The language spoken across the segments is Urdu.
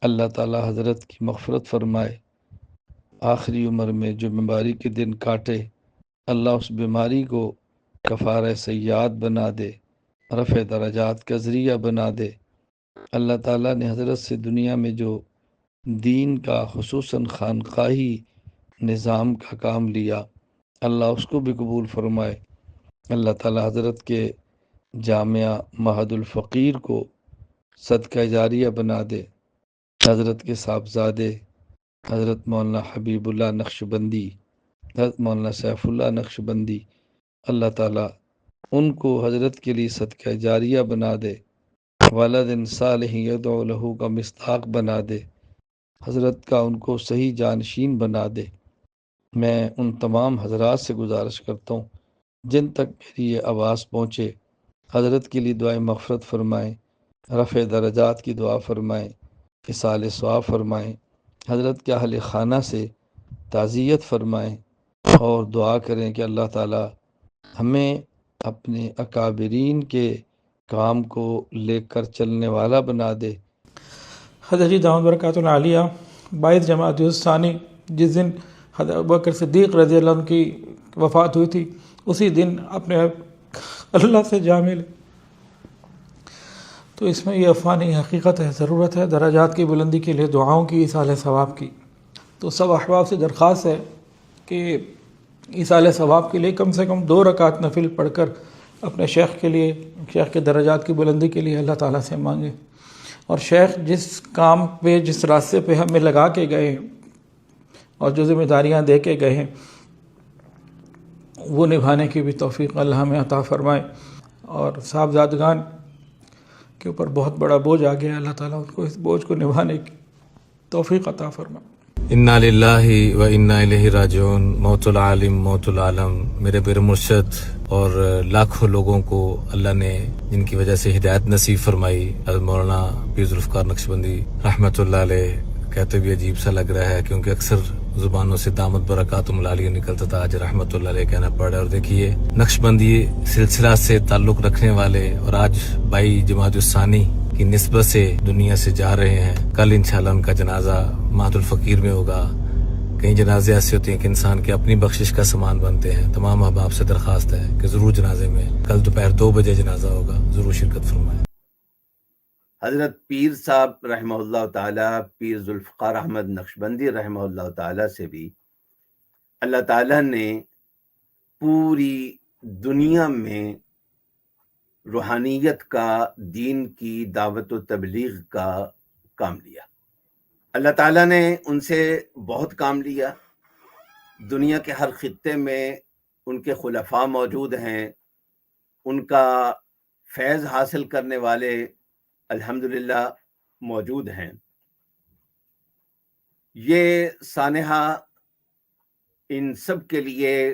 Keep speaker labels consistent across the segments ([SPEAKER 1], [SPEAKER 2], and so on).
[SPEAKER 1] اللہ تعالیٰ حضرت کی مغفرت فرمائے، آخری عمر میں جو بیماری کے دن کاٹے اللہ اس بیماری کو کفارہ سیئات بنا دے، رفع درجات کا ذریعہ بنا دے۔ اللہ تعالیٰ نے حضرت سے دنیا میں جو دین کا خصوصاً خانقاہی نظام کا کام لیا، اللہ اس کو بھی قبول فرمائے۔ اللہ تعالیٰ حضرت کے جامعہ مہد الفقیر کو صدقہ جاریہ بنا دے۔ حضرت کے صاحبزادے حضرت مولانا حبیب اللہ نقشبندی، حضرت مولانا سیف اللہ نقشبندی، اللہ تعالیٰ ان کو حضرت کے لیے صدقہ جاریہ بنا دے، ولد صالح یدعو لہ کا مصداق بنا دے، حضرت کا ان کو صحیح جانشین بنا دے۔ میں ان تمام حضرات سے گزارش کرتا ہوں جن تک میری یہ آواز پہنچے، حضرت کے لیے دعائیں مغفرت فرمائیں، رفع درجات کی دعا فرمائیں، اصال ثواب فرمائیں، حضرت کے اہل خانہ سے تعزیت فرمائیں اور دعا کریں کہ اللہ تعالیٰ ہمیں اپنے اکابرین کے کام کو لے کر چلنے والا بنا دے۔
[SPEAKER 2] حضرت جی دامت برکاتہ العالیہ 22 جمادی الثانی، جس دن حضرت ابوبکر صدیق رضی اللہ عنہ کی وفات ہوئی تھی، اسی دن اپنے اللہ سے جا ملے۔ تو اس میں یہ افوانی حقیقت ہے، ضرورت ہے درجات کی بلندی کے لیے دعاؤں کی، ایصال ثواب کی۔ تو سب احباب سے درخواست ہے کہ ایصال ثواب کے لیے کم سے کم 2 رکعت نفل پڑھ کر اپنے شیخ کے لیے، شیخ کے درجات کی بلندی کے لیے اللہ تعالیٰ سے مانگیں، اور شیخ جس کام پہ، جس راستے پہ ہمیں لگا کے گئے ہیں اور جو ذمہ داریاں دے کے گئے ہیں، وہ نبھانے کی بھی توفیق اللہ ہمیں عطا فرمائے۔ اور صاحبزادگان کے اوپر بہت بڑا بوجھ آ گیا، اللہ تعالیٰ ان کو اس بوجھ کو نبھانے کی توفیق عطا فرمائے۔
[SPEAKER 3] انا للہ و انا الیہ راجعون۔ موت العالم موت العالم، میرے پیر مرشد اور لاکھوں لوگوں کو اللہ نے جن کی وجہ سے ہدایت نصیب فرمائی، حضرت مولانا پیر ذوالفقار نقشبندی رحمۃ اللہ علیہ، کہتے بھی عجیب سا لگ رہا ہے کیونکہ اکثر زبانوں سے دامت برکاتہم العالیہ نکلتا تھا، آج رحمۃ اللہ علیہ کہنا پڑ رہا ہے۔ اور دیکھیے نقشبندی سلسلہ سے تعلق رکھنے والے اور آج 22 جمادی الثانی کی نسبت سے دنیا سے جا رہے ہیں، کل انشاءاللہ ان کا جنازہ مہد الفقیر میں ہوگا۔ کئی جنازے ایسے ہوتے ہیں کہ انسان کے اپنی بخشش کا سامان بنتے ہیں۔ تمام احباب سے درخواست ہے کہ ضرور جنازے میں کل دوپہر 2 بجے جنازہ ہوگا، ضرور شرکت فرمائیں۔
[SPEAKER 4] حضرت پیر صاحب رحمہ اللہ تعالی، پیر ذوالفقار احمد نقشبندی رحمہ اللہ تعالی سے بھی اللہ تعالیٰ نے پوری دنیا میں روحانیت کا، دین کی دعوت و تبلیغ کا کام لیا۔ اللہ تعالیٰ نے ان سے بہت کام لیا۔ دنیا کے ہر خطے میں ان کے خلفاء موجود ہیں، ان کا فیض حاصل کرنے والے الحمدللہ موجود ہیں۔ یہ سانحہ ان سب کے لیے،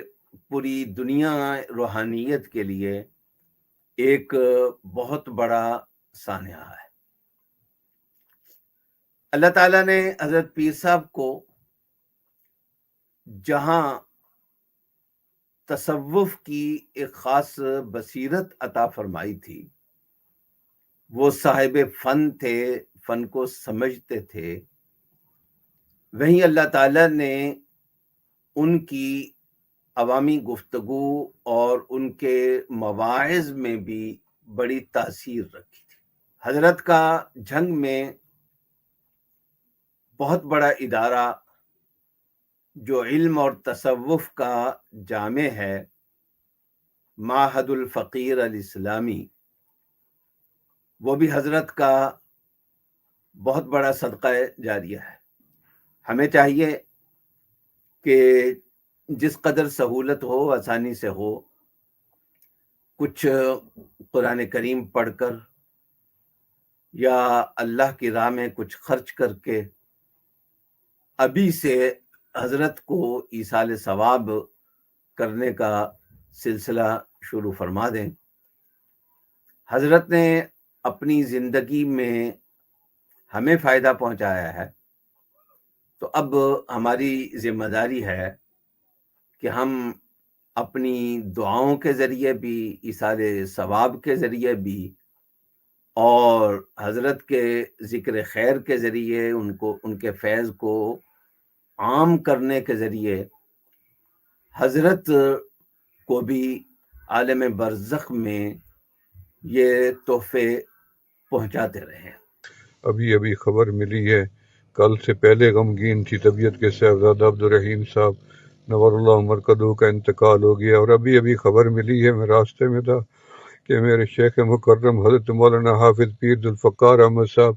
[SPEAKER 4] پوری دنیا روحانیت کے لیے ایک بہت بڑا سانحہ ہے۔ اللہ تعالیٰ نے حضرت پیر صاحب کو جہاں تصوف کی ایک خاص بصیرت عطا فرمائی تھی، وہ صاحب فن تھے، فن کو سمجھتے تھے، وہیں اللہ تعالیٰ نے ان کی عوامی گفتگو اور ان کے مواعظ میں بھی بڑی تاثیر رکھی تھی۔ حضرت کا جھنگ میں بہت بڑا ادارہ جو علم اور تصوف کا جامع ہے، معہد الفقیر الاسلامی، وہ بھی حضرت کا بہت بڑا صدقہ جاریہ ہے۔ ہمیں چاہیے کہ جس قدر سہولت ہو، آسانی سے ہو، کچھ قرآن کریم پڑھ کر یا اللہ کی راہ میں کچھ خرچ کر کے ابھی سے حضرت کو ایصال ثواب کرنے کا سلسلہ شروع فرما دیں۔ حضرت نے اپنی زندگی میں ہمیں فائدہ پہنچایا ہے، تو اب ہماری ذمہ داری ہے کہ ہم اپنی دعاؤں کے ذریعے بھی، ایصال ثواب کے ذریعے بھی اور حضرت کے ذکر خیر کے ذریعے ان کے فیض کو عام کرنے کے ذریعے حضرت کو بھی عالم برزخ میں یہ تحفے پہنچاتے رہے۔
[SPEAKER 5] ابھی خبر ملی ہے، کل سے پہلے غمگین تھی طبیعت کے صاحبزادہ عبدالرحیم صاحب نور اللہ مرکزو کا انتقال ہو گیا، اور ابھی خبر ملی ہے، میں راستے میں تھا کہ میرے شیخ مکرم حضرت مولانا حافظ پیر ذوالفقار احمد صاحب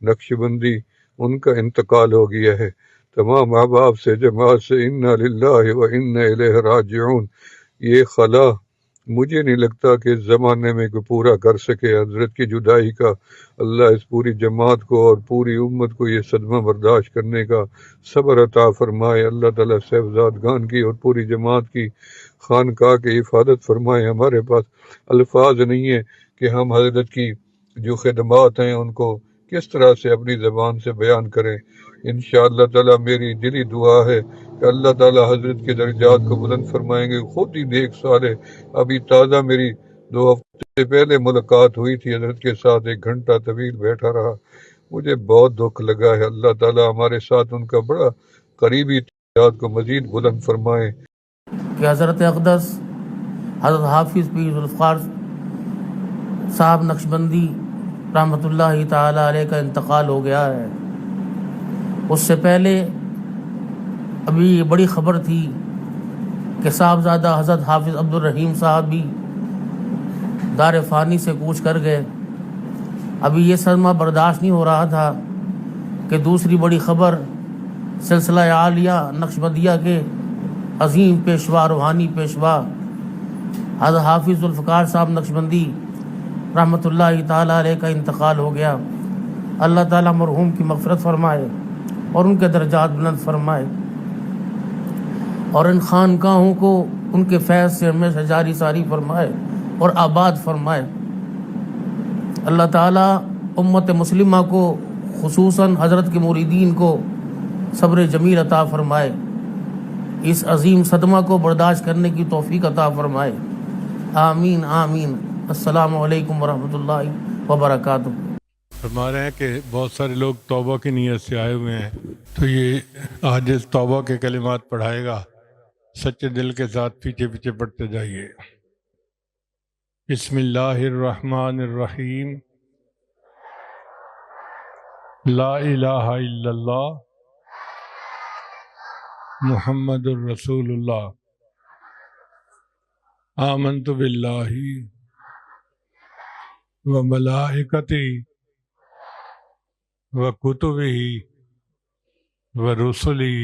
[SPEAKER 5] نقشبندی ان کا انتقال ہو گیا ہے۔ تمام احباب سے، جماعت سے انا للہ و انا الیہ راجعون۔ یہ خلا مجھے نہیں لگتا کہ اس زمانے میں کوئی پورا کر سکے حضرت کی جدائی کا۔ اللہ اس پوری جماعت کو اور پوری امت کو یہ صدمہ برداشت کرنے کا صبر عطا فرمائے۔ اللہ تعالیٰ صاحبزادگان کی اور پوری جماعت کی خانقاہ کی حفاظت فرمائے۔ ہمارے پاس الفاظ نہیں ہے کہ ہم حضرت کی جو خدمات ہیں ان کو کس طرح سے اپنی زبان سے بیان کریں۔ انشاءاللہ تعالیٰ میری دلی دعا ہے کہ اللہ تعالیٰ حضرت کے درجات کو بلند فرمائیں گے۔ خود ہی نیک صالح، ابھی تازہ میری 2 ہفتے پہلے ملاقات ہوئی تھی حضرت کے ساتھ، 1 گھنٹہ طویل بیٹھا رہا، مجھے بہت دکھ لگا ہے۔ اللہ تعالیٰ ہمارے ساتھ ان کا بڑا قریبی تعلقات کو مزید بلند فرمائے۔
[SPEAKER 6] کہ حضرت اقدس حضرت حافظ پیر ذوالفقار صاحب نقشبندی رحمۃ اللہ تعالی علیہ کا انتقال ہو گیا ہے۔ اس سے پہلے ابھی یہ بڑی خبر تھی کہ صاحبزادہ حضرت حافظ عبدالرحیم صاحب بھی دار فانی سے کوچ کر گئے۔ ابھی یہ صدمہ برداشت نہیں ہو رہا تھا کہ دوسری بڑی خبر سلسلہ عالیہ نقشبندیہ کے عظیم پیشوا، روحانی پیشوا حضرت حافظ ذوالفقار صاحب نقشبندی رحمۃ اللہ تعالی علیہ کا انتقال ہو گیا۔ اللہ تعالیٰ مرحوم کی مغفرت فرمائے اور ان کے درجات بلند فرمائے، اور ان خانقاہوں کو ان کے فیض سے ہمیشہ جاری ساری فرمائے اور آباد فرمائے۔ اللہ تعالیٰ امت مسلمہ کو خصوصاً حضرت کے مریدین کو صبر جمیل عطا فرمائے، اس عظیم صدمہ کو برداشت کرنے کی توفیق عطا فرمائے۔ آمین آمین۔ السلام علیکم ورحمۃ اللہ وبرکاتہ۔
[SPEAKER 7] فرما رہے ہیں کہ بہت سارے لوگ توبہ کی نیت سے آئے ہوئے ہیں، تو یہ آج توبہ کے کلمات پڑھائے گا، سچے دل کے ساتھ پیچھے پیچھے پڑھتے جائیے۔ بسم اللہ الرحمن الرحیم۔ لا الہ الا اللہ محمد الرسول اللہ۔ آمنت باللہ و ملائکتی و کتبہ و رسلی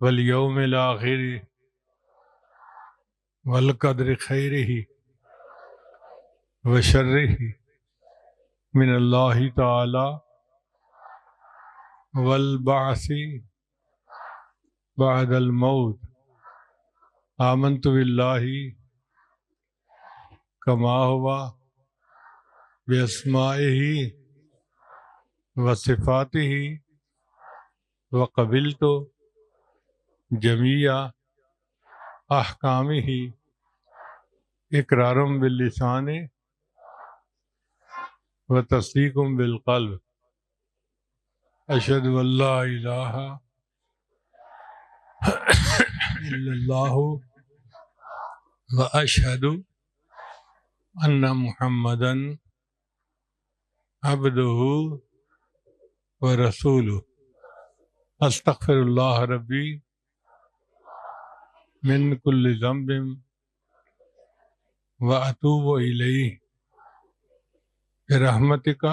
[SPEAKER 7] والیوم الآخر والقدر خیرہ و شرہ من اللہ تعالی والبعث بعد الموت۔ آمنت باللہ کما ہوا باسمائہ و صفاتہ وقبلت جمیع احکامہ اقرار باللسان و تصدیق بالقلب۔ اشہد ان لا الہ الا اللہ و اشہد ان محمدً عبدہ و رسولہ۔ استغفر اللہ ربی من کل ذنب و اتوب الیہ برحمتک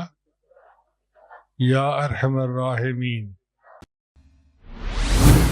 [SPEAKER 7] یا ارحم الراحمین۔